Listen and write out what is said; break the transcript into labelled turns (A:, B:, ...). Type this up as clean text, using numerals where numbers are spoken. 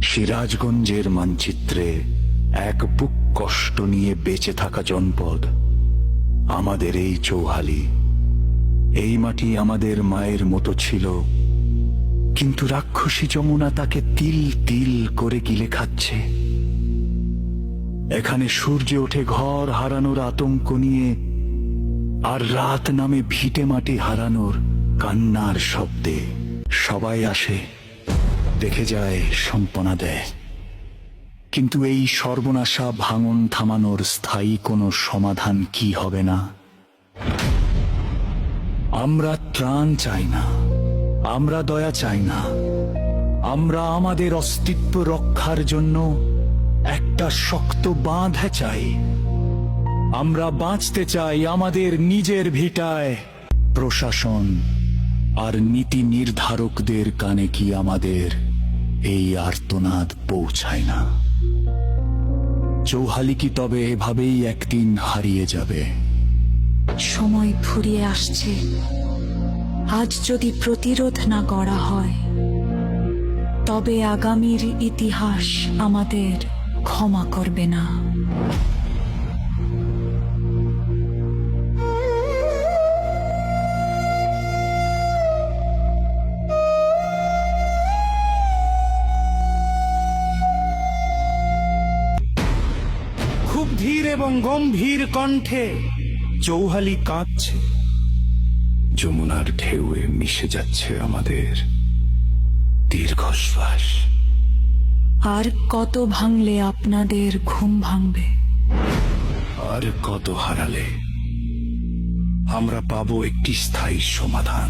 A: সিরাজগঞ্জের মানচিত্রে এক বুক কষ্ট নিয়ে বেঁচে থাকা জনপদ আমাদের এই চৌহালি। এই মাটি আমাদের মায়ের মতো ছিল, কিন্তু রাক্ষসী যমুনা তাকে তিল তিল করে গিলে খাচ্ছে। এখানে সূর্য ওঠে ঘর হারানোর আতঙ্ক নিয়ে, আর রাত নামে ভিটে মাটি হারানোর কান্নার শব্দে। সবাই আসে, দেখে যায়, সান্ত্বনা দেয়, কিন্তু এই সর্বনাশা ভাঙন থামানোর স্থায়ী কোনো সমাধান কি হবে না? আমরা ত্রাণ চাই না, আমরা দয়া চাই না, আমরা আমাদের অস্তিত্ব রক্ষার জন্য একটা শক্ত বাঁধ চাই। আমরা বাঁচতে চাই আমাদের নিজের ভিটায়। প্রশাসন আর নীতি নির্ধারকদের কানে কি আমাদের এই আর্তনাদ পৌঁছায় না? চৌহালি কি তবে এভাবেই একদিন হারিয়ে যাবে?
B: সময় ফুরিয়ে আসছে। আজ যদি প্রতিরোধ না করা হয়, তবে আগামীর ইতিহাস আমাদের ক্ষমা করবে না।
C: খুব ধীর এবং গম্ভীর কণ্ঠে চৌহালি কাঁদছে।
A: যমুনার ঢেউয়ে মিশে যাচ্ছে আমাদের দীর্ঘশ্বাস।
B: আর কত ভাঙলে আপনাদের ঘুম ভাঙবে?
A: আর কত হারালে আমরা পাবো একটি স্থায়ী সমাধান?